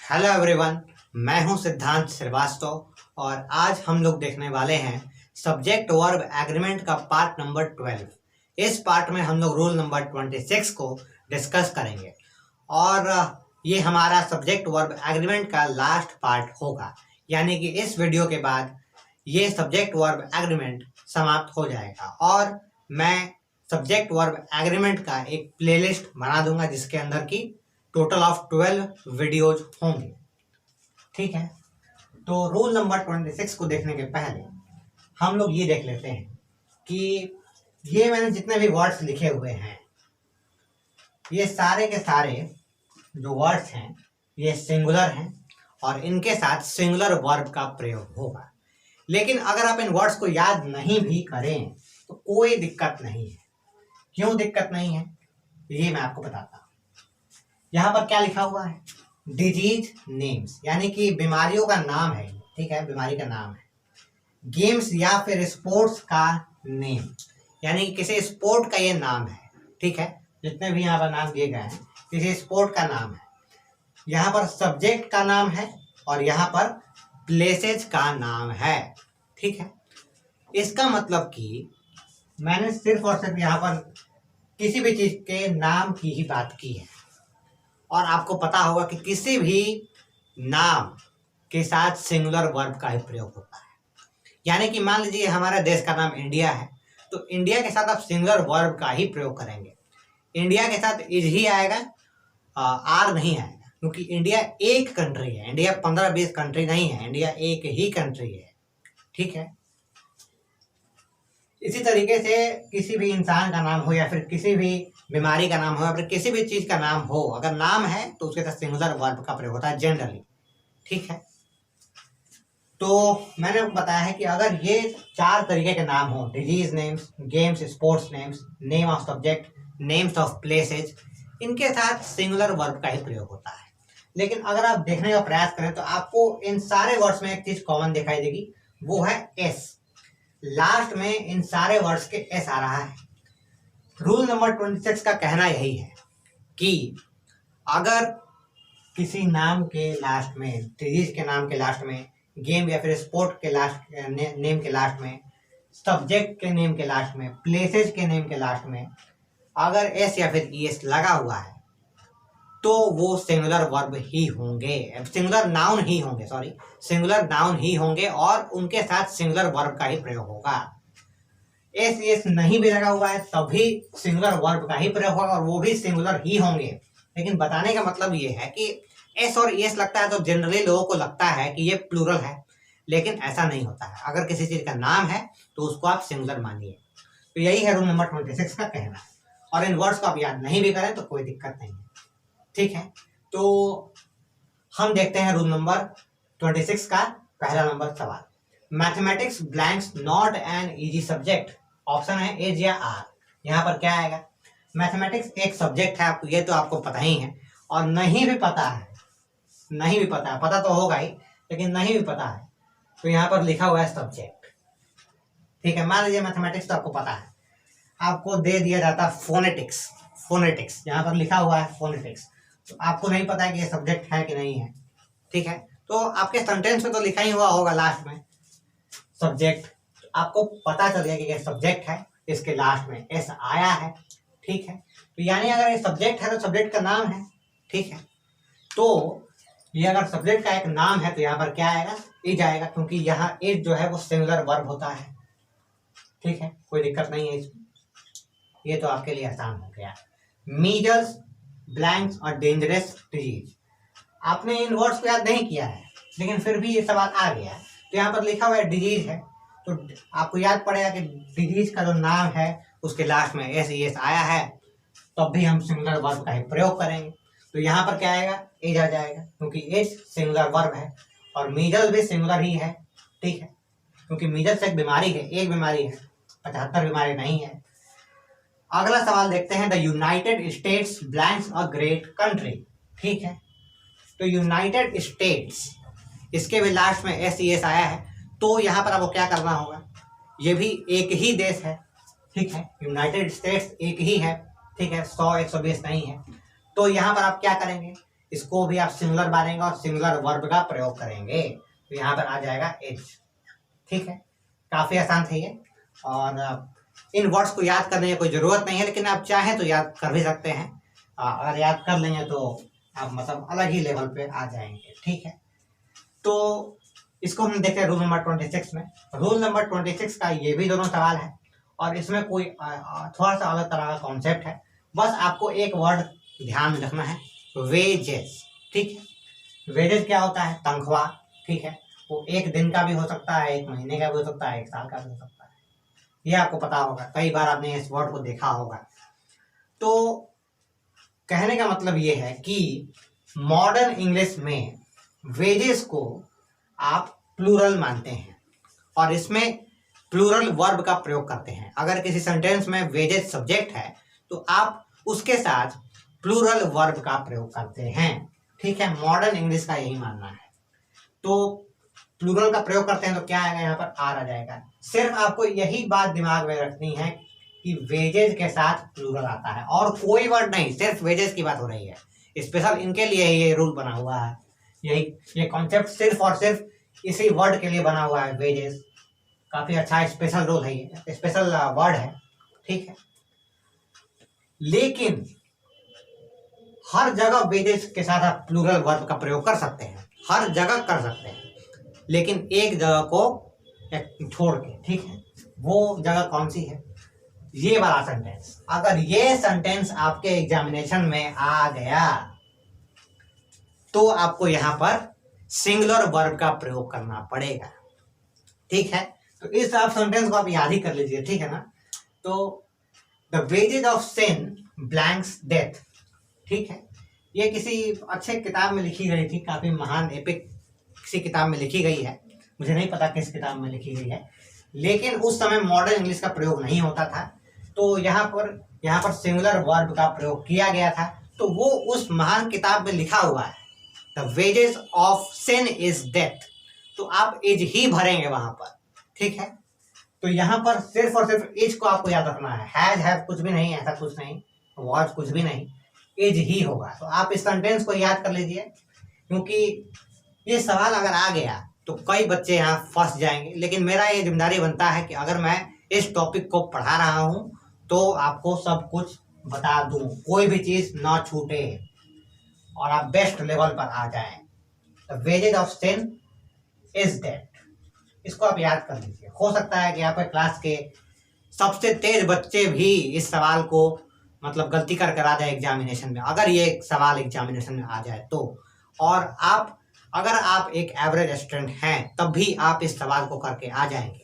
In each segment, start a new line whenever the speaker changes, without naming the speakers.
Hello everyone, मैं हूं सिद्धांत श्रीवास्तव और आज हम लोग देखने वाले हैं सब्जेक्ट वर्ब एग्रीमेंट का पार्ट नंबर 12। इस पार्ट में हम लोग रूल नंबर 26 को डिस्कस करेंगे और ये हमारा सब्जेक्ट वर्ब एग्रीमेंट का लास्ट पार्ट होगा। यानी कि इस वीडियो के बाद ये सब्जेक्ट वर्ब एग्रीमेंट समाप्त हो जाएगा और मैं सब्जेक्ट वर्ब एग्रीमेंट का एक प्लेलिस्ट बना दूंगा जिसके अंदर की टोटल ऑफ 12 वीडियोज होंगे। ठीक है, तो रूल नंबर 26 को देखने के पहले हम लोग ये देख लेते हैं कि ये मैंने जितने भी वर्ड्स लिखे हुए हैं ये सारे के सारे जो वर्ड्स हैं ये सिंगुलर हैं और इनके साथ सिंगुलर वर्ब का प्रयोग होगा। लेकिन अगर आप इन वर्ड्स को याद नहीं भी करें तो कोई दिक्कत नहीं है। क्यों दिक्कत नहीं है ये मैं आपको बताता हूँ। यहाँ पर क्या लिखा हुआ है? डिजीज नेम्स, यानी कि बीमारियों का नाम है। ठीक है, बीमारी का नाम है। गेम्स या फिर स्पोर्ट्स का नेम, यानी कि किसी स्पोर्ट का ये नाम है। ठीक है, जितने भी यहाँ पर नाम दिए गए हैं किसी स्पोर्ट का नाम है। यहाँ पर सब्जेक्ट का नाम है और यहाँ पर प्लेसेज का नाम है। ठीक है, इसका मतलब कि मैंने सिर्फ और सिर्फ यहाँ पर किसी भी चीज के नाम की ही बात की है और आपको पता होगा कि किसी भी नाम के साथ सिंगुलर वर्ब का ही प्रयोग होता है। यानी कि मान लीजिए हमारे देश का नाम इंडिया है तो इंडिया के साथ आप सिंगुलर वर्ब का ही प्रयोग करेंगे। इंडिया के साथ इज ही आएगा, आर नहीं आएगा, क्योंकि इंडिया एक कंट्री है। इंडिया 15-20 कंट्री नहीं है, इंडिया एक ही कंट्री है। ठीक है, इसी तरीके से किसी भी इंसान का नाम हो या फिर किसी भी बीमारी का नाम हो या फिर किसी भी चीज का नाम हो, अगर नाम है तो उसके साथ सिंगुलर वर्ब का प्रयोग होता है जनरली। ठीक है, तो मैंने बताया है कि अगर ये 4 तरीके के नाम हो, disease names, games, sports names, name of subject, names of places, इनके साथ सिंगुलर वर्ब का ही प्रयोग होता है। लेकिन अगर आप देखने का प्रयास करें तो आपको इन सारे वर्ड्स में एक चीज कॉमन दिखाई देगी, वो है एस। लास्ट में इन सारे वर्ड्स के एस आ रहा है। रूल नंबर 26 का कहना यही है कि अगर किसी नाम के लास्ट में, डिजीज के नाम के लास्ट में, गेम या फिर स्पोर्ट के लास्ट नेम के लास्ट में, सब्जेक्ट के नेम के लास्ट में, प्लेसेज के नेम के लास्ट में अगर एस या फिर ई एस लगा हुआ है तो वो सिंगुलर वर्ब ही होंगे, सिंगुलर नाउन ही होंगे, सिंगुलर नाउन ही होंगे और उनके साथ सिंगुलर वर्ब का ही प्रयोग होगा। एस एस नहीं भी लगा हुआ है तभी सिंगुलर वर्ब का ही प्रयोग होगा और वो भी सिंगुलर ही होंगे। लेकिन बताने का मतलब ये है कि एस और एस लगता है तो जनरली लोगों को लगता है कि ये प्लूरल है, लेकिन ऐसा नहीं होता है। अगर किसी चीज का नाम है तो उसको आप सिंगुलर मानिए। तो यही है रूल नंबर 26 का कहना। और इन वर्ड्स को आप याद नहीं भी करें तो कोई दिक्कत नहीं है। ठीक है, तो हम देखते हैं रूल नंबर 26 का पहला नंबर सवाल। Mathematics blanks not an easy subject. Option है एज या आर। यहाँ पर क्या आएगा? मैथमेटिक्स एक सब्जेक्ट है, आपको ये तो आपको पता ही है। और नहीं भी पता है, पता तो होगा ही लेकिन नहीं भी पता है तो यहाँ पर लिखा हुआ है सब्जेक्ट। ठीक है, मान लीजिए मैथमेटिक्स तो आपको पता है, आपको दे दिया जाता है फोनेटिक्स, यहाँ पर लिखा हुआ है फोनेटिक्स, तो आपको नहीं पता है कि ये सब्जेक्ट है कि नहीं है। ठीक है, तो आपके सेंटेंस में तो लिखा ही हुआ होगा लास्ट में सब्जेक्ट, तो आपको पता चल गया कि ये सब्जेक्ट है, इसके लास्ट में एस आया है। ठीक है, तो यानी अगर ये सब्जेक्ट है तो सब्जेक्ट का नाम है। ठीक है, तो ये अगर सब्जेक्ट का एक नाम है तो यहाँ पर क्या आएगा? इज आएगा, क्योंकि यहाँ इज जो है वो सिंगुलर वर्ब होता है। ठीक है, कोई दिक्कत नहीं है इसमें, ये तो आपके लिए आसान हो गया। मीजल्स, ब्लैंक्स और डेंजरस डिजीज। आपने इन वर्ड्स को याद नहीं किया है लेकिन फिर भी ये सवाल आ गया है। तो यहाँ पर लिखा हुआ है डिजीज है तो आपको याद पड़ेगा कि डिजीज का जो नाम है उसके लास्ट में एस एस आया है, तब भी हम सिंगुलर वर्ब का ही प्रयोग करेंगे। तो यहाँ पर क्या आएगा? एज आ जाएगा, क्योंकि एज सिंगुलर वर्ब है और मीजल भी सिंगुलर ही है। ठीक है, क्योंकि मीजल्स एक बीमारी है, एक बीमारी है, 75 बीमारी नहीं है। अगला सवाल देखते हैं। The United states blanks a great country. ठीक है, तो यूनाइटेड स्टेट्स, इसके भी लास्ट में एस ई एस आया है तो यहाँ पर आपको क्या करना होगा? ये भी एक ही देश है। ठीक है, यूनाइटेड स्टेट्स एक ही है। ठीक है, 100-120 नहीं है। तो यहाँ पर आप क्या करेंगे? इसको भी आप सिंगुलर मानेंगे और सिंगुलर वर्ब का प्रयोग करेंगे, तो यहाँ पर आ जाएगा एज। ठीक है, काफ़ी आसान है ये, और इन वर्ड्स को याद करने की कोई ज़रूरत नहीं है, लेकिन आप चाहें तो याद कर भी सकते हैं। अगर याद कर लेंगे तो आप मतलब अलग ही लेवल पे आ जाएंगे। ठीक है, तो इसको हम देखते हैं रूल नंबर 26 में। रूल नंबर 26 का ये भी दोनों सवाल है, और इसमें कोई थोड़ा सा अलग तरह का कॉन्सेप्ट है। बस आपको एक वर्ड ध्यान में रखना है, वेजेस। ठीक है, वेजेस क्या होता है? तनख्वाह। ठीक है, वो एक दिन का भी हो सकता है, एक महीने का भी हो सकता है, एक साल का भी हो सकता है, ये आपको पता होगा, कई बार आपने इस वर्ड को देखा होगा। तो कहने का मतलब ये है कि मॉडर्न इंग्लिश में वेजेस को आप प्लूरल मानते हैं, और इसमें प्लूरल वर्ब का प्रयोग करते हैं। अगर किसी सेंटेंस में वेजेस सब्जेक्ट है तो आप उसके साथ प्लूरल वर्ब का प्रयोग करते हैं। ठीक है, मॉडर्न इंग्लिश का यही मानना है। तो प्लूरल का प्रयोग करते हैं तो क्या आएगा? यहाँ पर आर आ जाएगा। सिर्फ आपको यही बात दिमाग में रखनी है कि वेजेस के साथ प्लूरल आता है, और कोई वर्ड नहीं, सिर्फ वेजेस की बात हो रही है। स्पेशल इनके लिए ये रूल बना हुआ है, यही ये कॉन्सेप्ट सिर्फ और सिर्फ इसी वर्ड के लिए बना हुआ है, वेजेस। काफी अच्छा स्पेशल रूल है, ये स्पेशल वर्ड है। ठीक है, लेकिन हर जगह वेजेस के साथ आप प्लूरल वर्ब का प्रयोग कर सकते हैं, हर जगह कर सकते हैं, लेकिन एक जगह को छोड़ के। ठीक है, वो जगह कौन सी है? ये वाला सेंटेंस। अगर ये सेंटेंस आपके एग्जामिनेशन में आ गया तो आपको यहां पर सिंगुलर वर्ब का प्रयोग करना पड़ेगा। ठीक है, तो इस सेंटेंस को आप याद ही कर लीजिए। ठीक है ना, तो the wages of sin blanks death. ठीक है, ये किसी अच्छे किताब में लिखी गई थी, काफी महान एपिक किसी किताब में लिखी गई है, मुझे नहीं पता किस किताब में लिखी गई है, लेकिन उस समय मॉडर्न इंग्लिश का प्रयोग नहीं होता था, तो यहाँ पर सिंगुलर वर्ब का प्रयोग किया गया था। तो वो उस महान किताब में लिखा हुआ है, the wages of sin is death, तो आप इज ही भरेंगे वहां पर। ठीक है, तो यहाँ पर सिर्फ और सिर्फ इज को आपको याद रखना है, हैज हैव कुछ भी नहीं, ऐसा कुछ नहीं, वॉज कुछ भी नहीं, इज ही होगा। तो आप इस सेंटेंस को याद कर लीजिए, क्योंकि ये सवाल अगर आ गया तो कई बच्चे यहाँ फंस जाएंगे। लेकिन मेरा ये जिम्मेदारी बनता है कि अगर मैं इस टॉपिक को पढ़ा रहा हूँ तो आपको सब कुछ बता दूं, कोई भी चीज ना छूटे और आप बेस्ट लेवल पर आ जाएं। The wages of sin is death, इसको आप याद कर लीजिए। हो सकता है कि आपके क्लास के सबसे तेज बच्चे भी इस सवाल को मतलब गलती कर आ जाए एग्जामिनेशन में, अगर ये सवाल एग्जामिनेशन में आ जाए तो। और अगर आप एक एवरेज स्टूडेंट हैं तब भी आप इस सवाल को करके आ जाएंगे,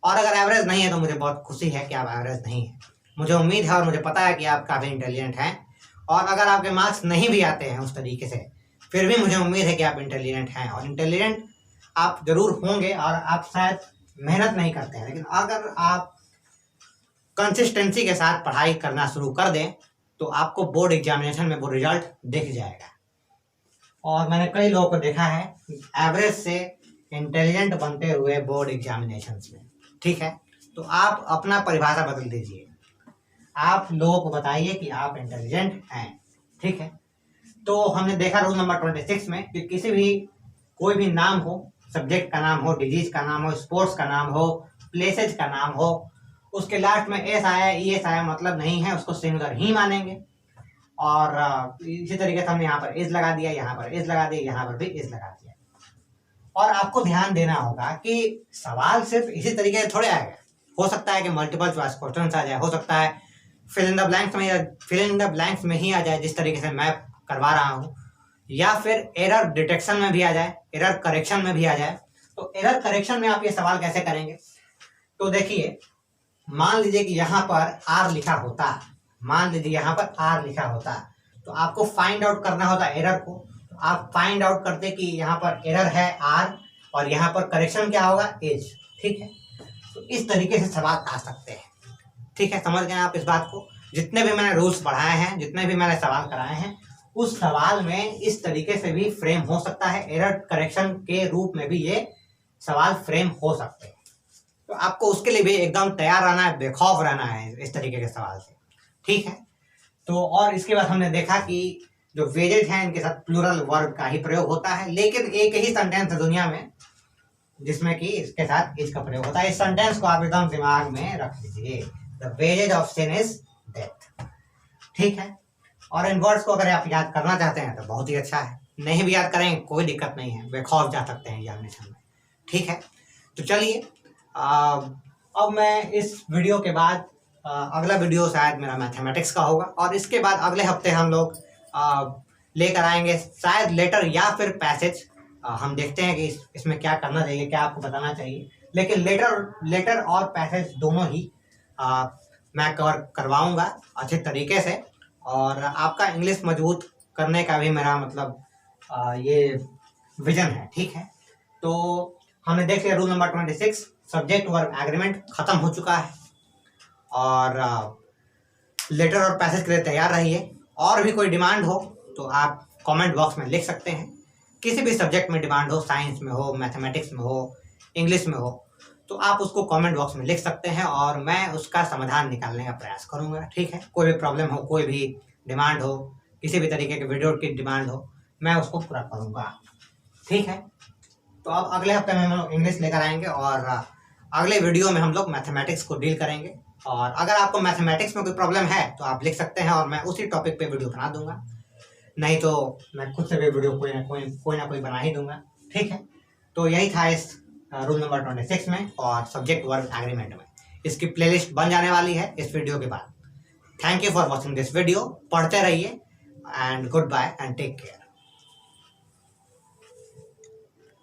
और अगर एवरेज नहीं है तो मुझे बहुत खुशी है कि आप एवरेज नहीं हैं। मुझे उम्मीद है और मुझे पता है कि आप काफ़ी इंटेलिजेंट हैं, और अगर आपके मार्क्स नहीं भी आते हैं उस तरीके से, फिर भी मुझे उम्मीद है कि आप इंटेलिजेंट हैं, और इंटेलिजेंट आप जरूर होंगे, और आप शायद मेहनत नहीं करते हैं, लेकिन अगर आप कंसिस्टेंसी के साथ पढ़ाई करना शुरू कर दें तो आपको बोर्ड एग्जामिनेशन में वो रिजल्ट दिख जाएगा। और मैंने कई लोगों को देखा है एवरेज से इंटेलिजेंट बनते हुए बोर्ड एग्जामिनेशंस में। ठीक है, तो आप अपना परिभाषा बदल दीजिए, आप लोगों को बताइए कि आप इंटेलिजेंट हैं। ठीक है, तो हमने देखा रूल नंबर 26 में कि किसी भी कोई भी नाम हो, सब्जेक्ट का नाम हो, डिजीज का नाम हो, स्पोर्ट्स का नाम हो, प्लेसेज का नाम हो, उसके लास्ट में एस आया ईएस आया मतलब नहीं है, उसको सिंगुलर ही मानेंगे। और इसी तरीके से हमने यहाँ पर इज लगा दिया, यहाँ पर इज लगा दिया, यहाँ पर भी इज लगा दिया। और आपको ध्यान देना होगा कि सवाल सिर्फ इसी तरीके से थोड़े आएगा, हो सकता है कि मल्टीपल चॉइस क्वेश्चन आ जाए, हो सकता है फिल इन द ब्लैंक्स में ही आ जाए जिस तरीके से मैं करवा रहा हूँ, या फिर एरर डिटेक्शन में भी आ जाए, एरर करेक्शन में भी आ जाए। तो एरर करेक्शन में आप ये सवाल कैसे करेंगे? तो देखिए, मान लीजिए कि यहाँ पर आर लिखा होता, मान लीजिए यहाँ पर आर लिखा होता, तो आपको फाइंड आउट करना होता एरर को। तो आप फाइंड आउट करते कि यहाँ पर एरर है आर, और यहाँ पर करेक्शन क्या होगा? एज। ठीक है, तो इस तरीके से सवाल आ सकते हैं। ठीक है, समझ गए आप इस बात को? जितने भी मैंने रूल्स पढ़ाए हैं, जितने भी मैंने सवाल कराए हैं, उस सवाल में इस तरीके से भी फ्रेम हो सकता है, एरर करेक्शन के रूप में भी ये सवाल फ्रेम हो सकते हैं। तो आपको उसके लिए भी एकदम तैयार रहना है, बेखौफ रहना है इस तरीके के सवाल से। ठीक है, तो और इसके बाद हमने देखा कि जो वेजेज हैं इनके साथ प्लूरल वर्ब का ही प्रयोग होता है, लेकिन एक ही सेंटेंस है दुनिया में जिसमें कि इसके साथ इज का प्रयोग होता है। इस सेंटेंस को आप एकदम दिमाग में रख लीजिए, the wages of sin is death. ठीक है, और इन वर्ड्स को अगर आप याद करना चाहते हैं तो बहुत ही अच्छा है, नहीं भी याद करेंगे कोई दिक्कत नहीं है, बेखौफ जा सकते हैं एग्जामिनेशन में। ठीक है, तो चलिए अब मैं इस वीडियो के बाद अगला वीडियो शायद मेरा मैथमेटिक्स का होगा, और इसके बाद अगले हफ्ते हम लोग लेकर आएंगे शायद लेटर या फिर पैसेज। हम देखते हैं कि इसमें क्या करना चाहिए, क्या आपको बताना चाहिए, लेकिन लेटर और पैसेज दोनों ही मैं कवर करवाऊंगा अच्छे तरीके से, और आपका इंग्लिश मजबूत करने का भी मेरा मतलब ये विजन है। ठीक है, तो हमने देख लिया rule number 26, subject verb agreement खत्म हो चुका है, और लेटर और पैसेज के लिए तैयार रहिए। और भी कोई डिमांड हो तो आप कमेंट बॉक्स में लिख सकते हैं, किसी भी सब्जेक्ट में डिमांड हो, साइंस में हो, मैथमेटिक्स में हो, इंग्लिश में हो, तो आप उसको कमेंट बॉक्स में लिख सकते हैं और मैं उसका समाधान निकालने का प्रयास करूंगा। ठीक है, कोई भी प्रॉब्लम हो, कोई भी डिमांड हो, किसी भी तरीके के वीडियो की डिमांड हो, मैं उसको पूरा करूंगा। ठीक है, तो अब अगले हफ्ते में हम लोग इंग्लिश लेकर आएंगे और अगले वीडियो में हम लोग मैथमेटिक्स को डील करेंगे। और अगर आपको मैथमेटिक्स में कोई प्रॉब्लम है तो आप लिख सकते हैं और मैं उसी टॉपिक पे वीडियो बना दूंगा, नहीं तो मैं खुद से भी वीडियो कोई ना कोई बना ही दूंगा। ठीक है, तो यही था इस रूल नंबर 26 में और सब्जेक्ट वर्ब एग्रीमेंट में। इसकी प्लेलिस्ट बन जाने वाली है इस वीडियो के बाद। Thank you for watching this video. पढ़ते रहिए and goodbye and take care.